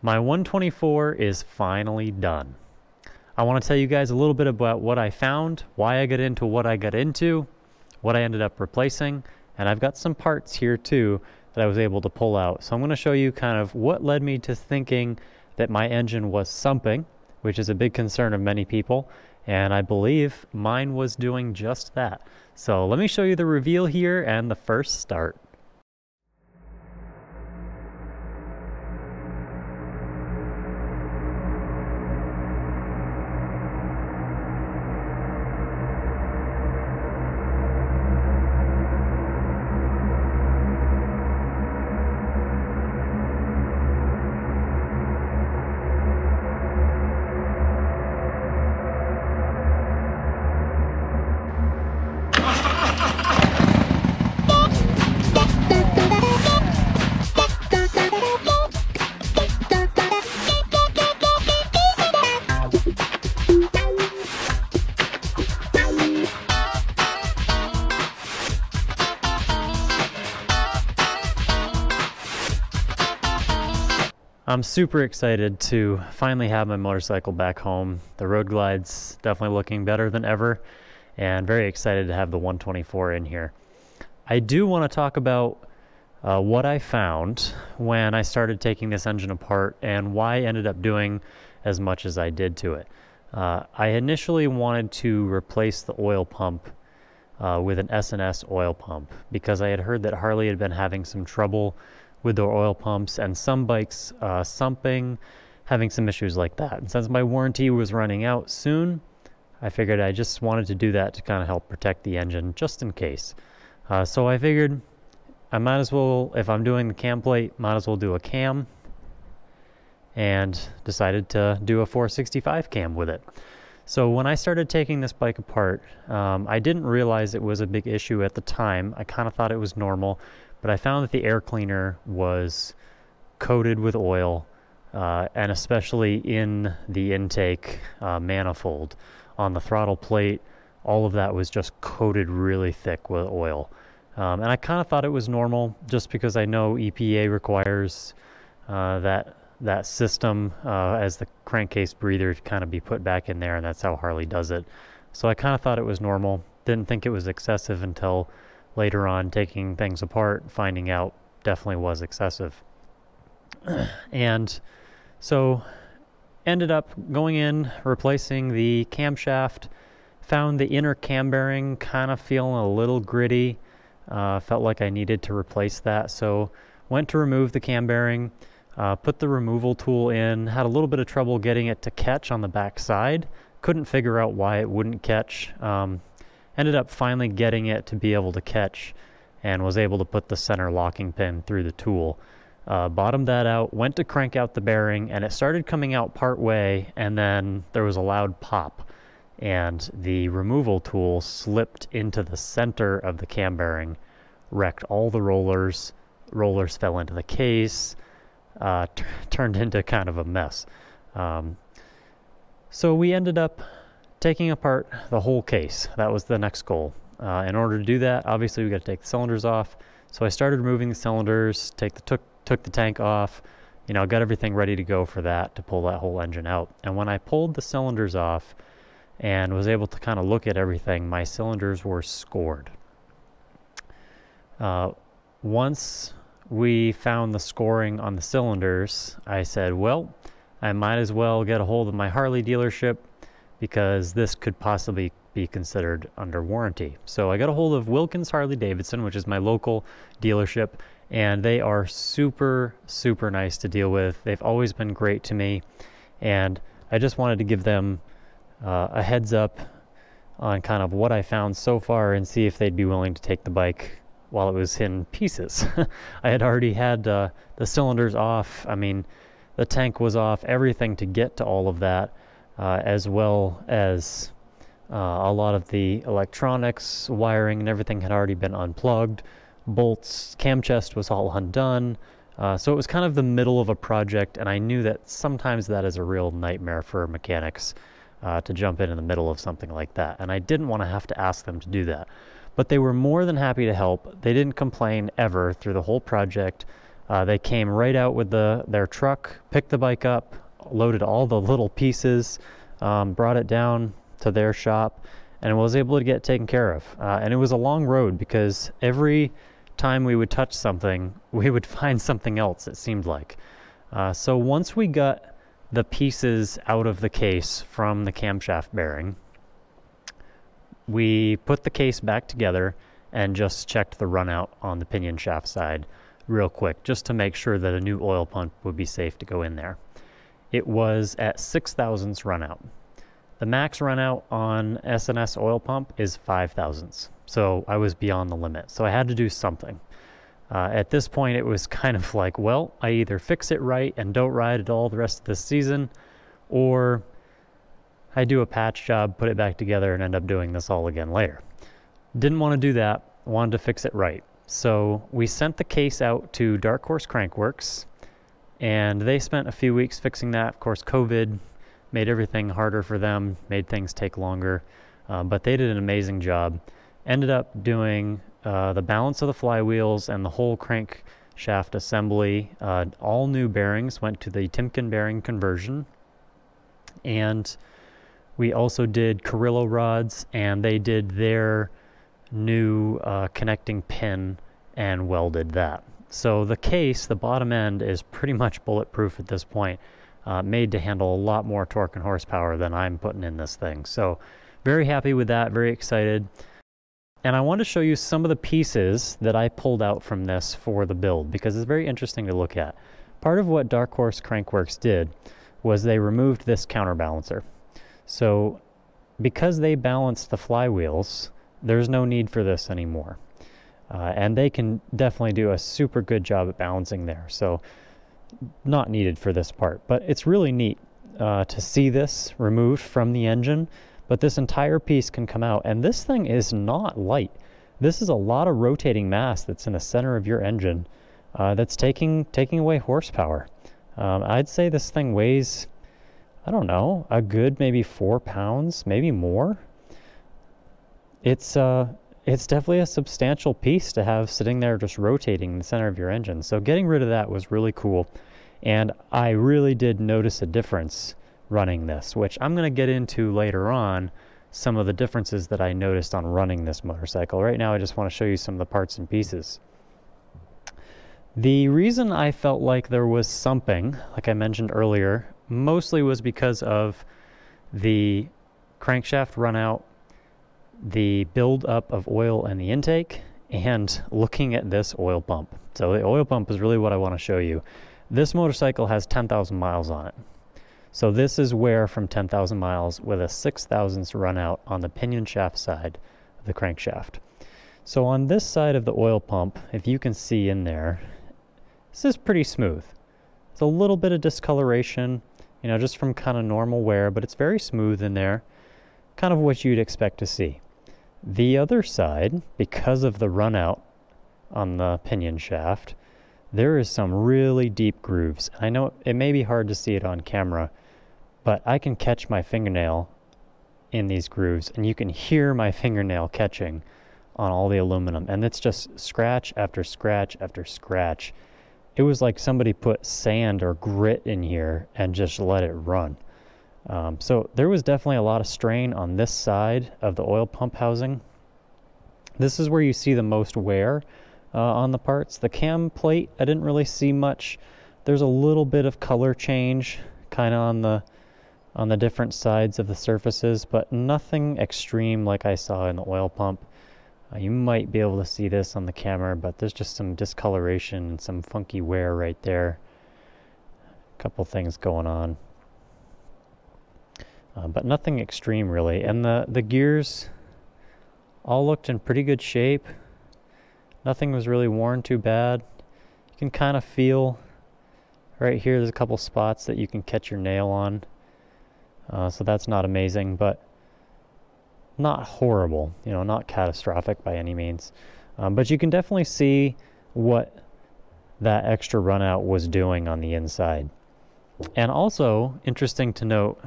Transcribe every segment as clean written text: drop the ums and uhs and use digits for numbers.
My 124 is finally done. I want to tell you guys a little bit about what I found, why I got into what I got into, what I ended up replacing, and I've got some parts here too that I was able to pull out. So I'm going to show you kind of what led me to thinking that my engine was sumping, which is a big concern of many people, and I believe mine was doing just that. So let me show you the reveal here and the first start. I'm super excited to finally have my motorcycle back home. The Road Glide's definitely looking better than ever, and very excited to have the 124 in here. I do want to talk about what I found when I started taking this engine apart and why I ended up doing as much as I did to it. I initially wanted to replace the oil pump with an S&S oil pump because I had heard that Harley had been having some trouble with their oil pumps and some bikes sumping, having some issues like that. And since my warranty was running out soon, I figured I just wanted to do that to kind of help protect the engine just in case. So I figured I might as well, if I'm doing the cam plate, might as well do a cam, and decided to do a 465 cam with it. So when I started taking this bike apart, I didn't realize it was a big issue at the time. I kind of thought it was normal, but I found that the air cleaner was coated with oil, and especially in the intake manifold. On the throttle plate, all of that was just coated really thick with oil. And I kind of thought it was normal just because I know EPA requires that system as the crankcase breather to kind of be put back in there, and that's how Harley does it. So I kind of thought it was normal. Didn't think it was excessive until later on, taking things apart, finding out definitely was excessive. And so ended up going in, replacing the camshaft, found the inner cam bearing kind of feeling a little gritty, felt like I needed to replace that, so went to remove the cam bearing, put the removal tool in, had a little bit of trouble getting it to catch on the back side, couldn't figure out why it wouldn't catch. Ended up finally getting it to be able to catch and was able to put the center locking pin through the tool. Bottomed that out, went to crank out the bearing, and it started coming out part way, and then there was a loud pop, and the removal tool slipped into the center of the cam bearing, wrecked all the rollers fell into the case, turned into kind of a mess. So we ended up taking apart the whole case. That was the next goal. In order to do that, obviously we got to take the cylinders off. So I started removing the cylinders, took the tank off, got everything ready to go for that, to pull that whole engine out. And when I pulled the cylinders off and was able to kind of look at everything, my cylinders were scored. Once we found the scoring on the cylinders, I said, well, I might as well get a hold of my Harley dealership, because this could possibly be considered under warranty. So I got a hold of Wilkins Harley Davidson, which is my local dealership, and they are super, super nice to deal with. They've always been great to me, and I just wanted to give them a heads up on kind of what I found so far and see if they'd be willing to take the bike while it was in pieces. I had already had the cylinders off. I mean, the tank was off, everything to get to all of that. As well as a lot of the electronics, wiring, and everything had already been unplugged. Bolts, cam chest was all undone. So it was kind of the middle of a project, and I knew that sometimes that is a real nightmare for mechanics to jump in the middle of something like that. And I didn't want to have to ask them to do that. But they were more than happy to help. They didn't complain ever through the whole project. They came right out with their truck, picked the bike up, loaded all the little pieces, brought it down to their shop, and was able to get it taken care of. And it was a long road because every time we would touch something, we would find something else, it seemed like. So once we got the pieces out of the case from the camshaft bearing, we put the case back together and just checked the run out on the pinion shaft side real quick, just to make sure that a new oil pump would be safe to go in there. It was at 6 thousandths run out. The max run out on S&S oil pump is 5 thousandths. So I was beyond the limit. So I had to do something. At this point, it was kind of like, well, I either fix it right and don't ride it all the rest of this season, or I do a patch job, put it back together, and end up doing this all again later. Didn't want to do that. Wanted to fix it right. So we sent the case out to Dark Horse Crankworks, and they spent a few weeks fixing that. Of course, COVID made everything harder for them, made things take longer, but they did an amazing job. Ended up doing the balance of the flywheels and the whole crankshaft assembly. All new bearings, went to the Timken bearing conversion, and we also did Carrillo rods, and they did their new connecting pin and welded that. So the case, the bottom end, is pretty much bulletproof at this point, made to handle a lot more torque and horsepower than I'm putting in this thing. So very happy with that, very excited. And I want to show you some of the pieces that I pulled out from this for the build, because it's very interesting to look at. Part of what Dark Horse Crankworks did was they removed this counterbalancer. So because they balanced the flywheels, there's no need for this anymore. And they can definitely do a super good job at balancing there. So not needed for this part, but it's really neat to see this removed from the engine. But this entire piece can come out, and this thing is not light. This is a lot of rotating mass that's in the center of your engine that's taking away horsepower. I'd say this thing weighs, I don't know, a good maybe 4 pounds, maybe more. It's definitely a substantial piece to have sitting there just rotating in the center of your engine. So getting rid of that was really cool, and I really did notice a difference running this, which I'm going to get into later on, some of the differences that I noticed on running this motorcycle. Right now I just want to show you some of the parts and pieces. The reason I felt like there was sumping, like I mentioned earlier, mostly was because of the crankshaft run out, the build up of oil in the intake, and looking at this oil pump. So the oil pump is really what I want to show you. This motorcycle has 10,000 miles on it. So this is where from 10,000 miles with a 6 thousandths run out on the pinion shaft side of the crankshaft. So on this side of the oil pump, if you can see in there, this is pretty smooth. It's a little bit of discoloration, you know, just from kind of normal wear, but it's very smooth in there, kind of what you'd expect to see. The other side, because of the run out on the pinion shaft, there is some really deep grooves. I know it may be hard to see it on camera, but I can catch my fingernail in these grooves, and you can hear my fingernail catching on all the aluminum, and it's just scratch after scratch after scratch. It was like somebody put sand or grit in here and just let it run. So there was definitely a lot of strain on this side of the oil pump housing. This is where you see the most wear on the parts. The cam plate, I didn't really see much. There's a little bit of color change kind of on the different sides of the surfaces, but nothing extreme like I saw in the oil pump. You might be able to see this on the camera, but there's just some discoloration and some funky wear right there. A couple things going on. But nothing extreme really. And the gears all looked in pretty good shape. Nothing was really worn too bad. You can kind of feel right here, there's a couple spots that you can catch your nail on. So that's not amazing, but not horrible, you know, not catastrophic by any means. But you can definitely see what that extra run out was doing on the inside. And also, interesting to note,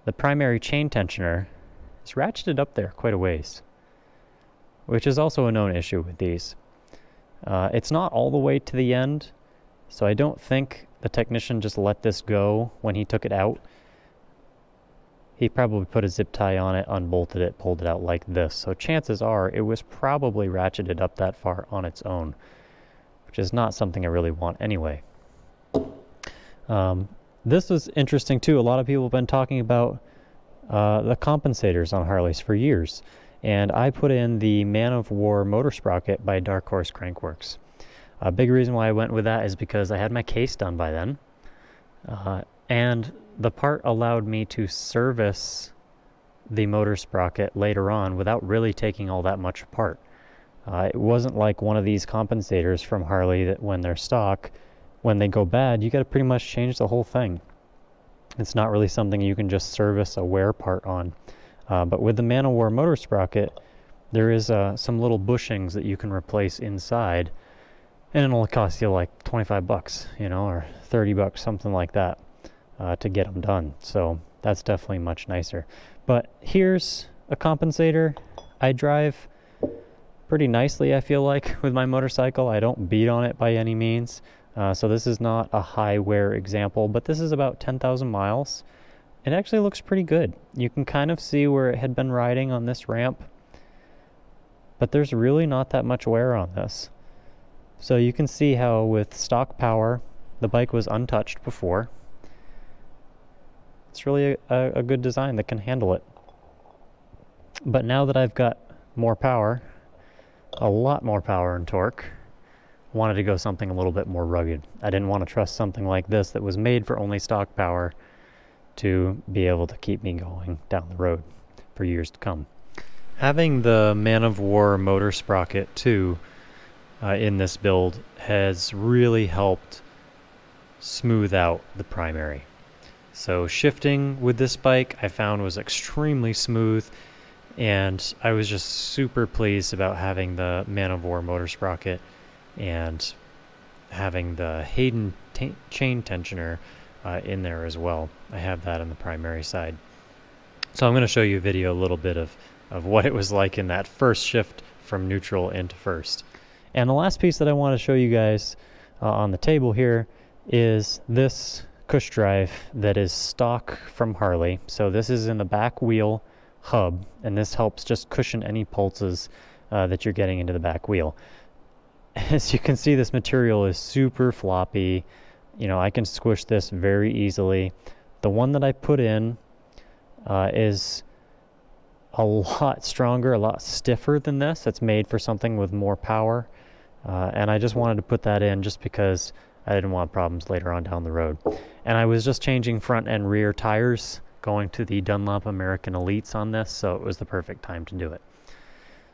the primary chain tensioner is ratcheted up there quite a ways, which is also a known issue with these. It's not all the way to the end, so I don't think the technician just let this go when he took it out. He probably put a zip tie on it, unbolted it, pulled it out like this. So chances are it was probably ratcheted up that far on its own, which is not something I really want anyway. This was interesting too. A lot of people have been talking about the compensators on Harleys for years. And I put in the Man of War Motorsprocket by Dark Horse Crankworks. A big reason why I went with that is because I had my case done by then. And the part allowed me to service the Motorsprocket later on without really taking all that much apart. It wasn't like one of these compensators from Harley that when they're stock, when they go bad, you got to pretty much change the whole thing. It's not really something you can just service a wear part on. But with the Man of War Motorsprocket, there is some little bushings that you can replace inside, and it only costs you like 25 bucks, you know, or 30 bucks, something like that, to get them done. So that's definitely much nicer. But here's a compensator. I drive pretty nicely, I feel like, with my motorcycle. I don't beat on it by any means. So this is not a high wear example, but this is about 10,000 miles. It actually looks pretty good. You can kind of see where it had been riding on this ramp, but there's really not that much wear on this. So you can see how with stock power, the bike was untouched before. It's really a good design that can handle it. But now that I've got more power, a lot more power and torque, I wanted to go something a little bit more rugged. I didn't want to trust something like this that was made for only stock power to be able to keep me going down the road for years to come. Having the Man of War Motorsprocket 2 in this build has really helped smooth out the primary. So shifting with this bike I found was extremely smooth, and I was just super pleased about having the Man of War Motorsprocket and having the Hayden chain tensioner in there as well. I have that on the primary side. So I'm going to show you a video a little bit of what it was like in that first shift from neutral into first. And the last piece that I want to show you guys on the table here is this cush drive that is stock from Harley. So this is in the back wheel hub, and this helps just cushion any pulses that you're getting into the back wheel. As you can see, this material is super floppy. You know, I can squish this very easily. The one that I put in is a lot stronger, a lot stiffer than this. It's made for something with more power. And I just wanted to put that in just because I didn't want problems later on down the road. And I was just changing front and rear tires, going to the Dunlop American Elites on this, so it was the perfect time to do it.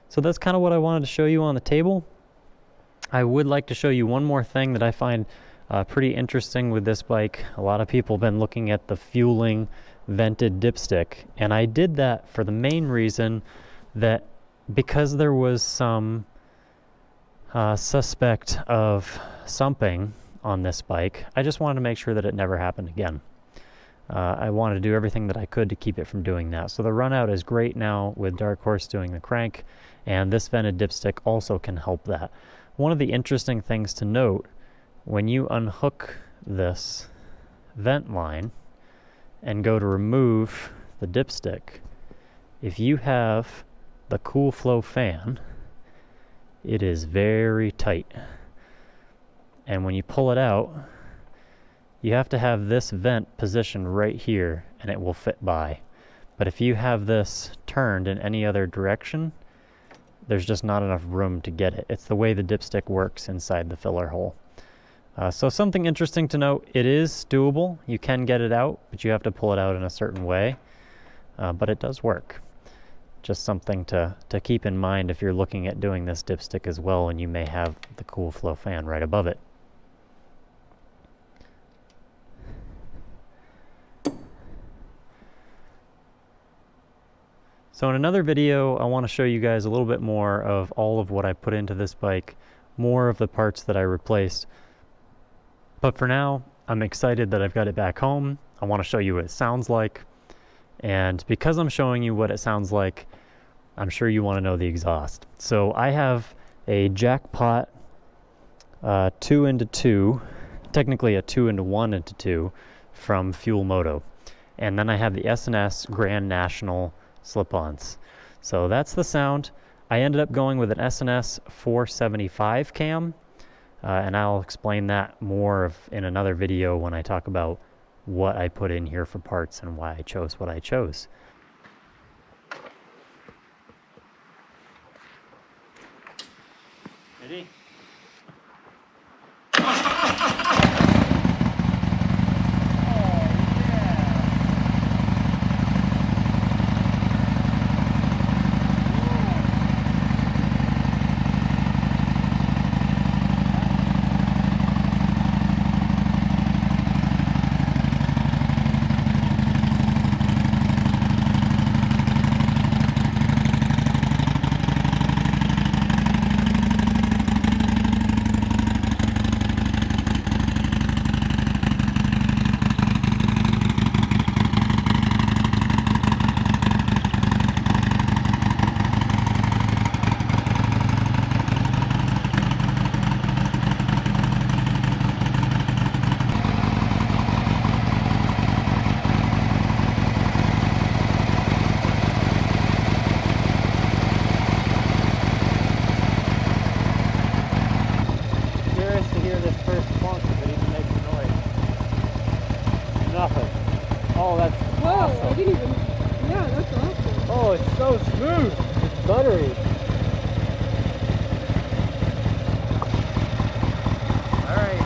So that's kind of what I wanted to show you on the table. I would like to show you one more thing that I find pretty interesting with this bike. A lot of people have been looking at the fueling vented dipstick, and I did that for the main reason that because there was some suspect of sumping on this bike, I just wanted to make sure that it never happened again. I wanted to do everything that I could to keep it from doing that. So the run out is great now with Dark Horse doing the crank, and this vented dipstick also can help that. One of the interesting things to note, when you unhook this vent line and go to remove the dipstick, if you have the cool flow fan, it is very tight. And when you pull it out, you have to have this vent positioned right here and it will fit by. But if you have this turned in any other direction, there's just not enough room to get it. It's the way the dipstick works inside the filler hole. So something interesting to note, it is doable. You can get it out, but you have to pull it out in a certain way. But it does work. Just something to keep in mind if you're looking at doing this dipstick as well, and you may have the cool flow fan right above it. So in another video, I want to show you guys a little bit more of all of what I put into this bike, more of the parts that I replaced. But for now, I'm excited that I've got it back home. I want to show you what it sounds like. And because I'm showing you what it sounds like, I'm sure you want to know the exhaust. So I have a Jackpot 2 into 2, technically a 2 into 1 into 2 from Fuel Moto. And then I have the S&S Grand National slip-ons. So that's the sound. I ended up going with an S&S 475 cam, and I'll explain that more in another video when I talk about what I put in here for parts and why I chose what I chose. Ready? Oh, that's awesome. I didn't even, yeah, that's awesome. Oh, it's so smooth. It's buttery. All right.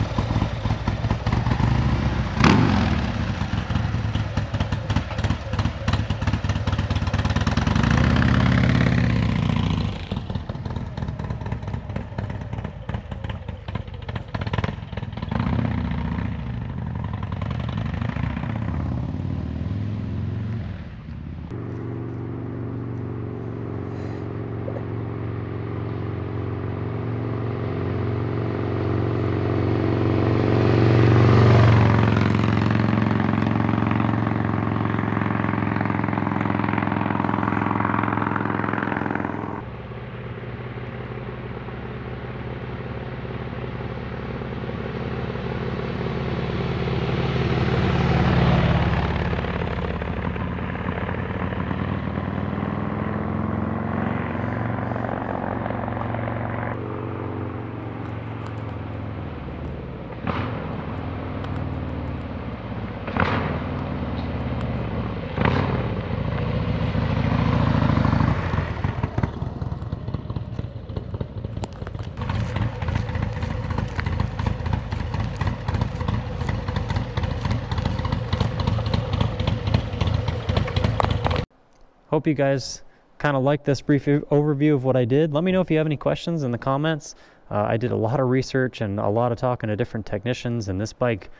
Hope you guys kind of like this brief overview of what I did. Let me know if you have any questions in the comments. I did a lot of research and a lot of talking to different technicians, and this bike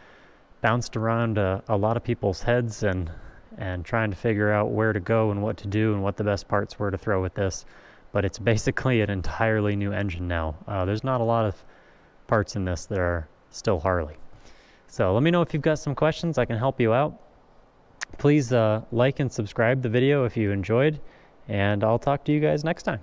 bounced around a lot of people's heads and trying to figure out where to go and what to do and what the best parts were to throw with this. But it's basically an entirely new engine now. There's not a lot of parts in this that are still Harley. So let me know if you've got some questions. I can help you out. Please like and subscribe the video if you enjoyed, and I'll talk to you guys next time.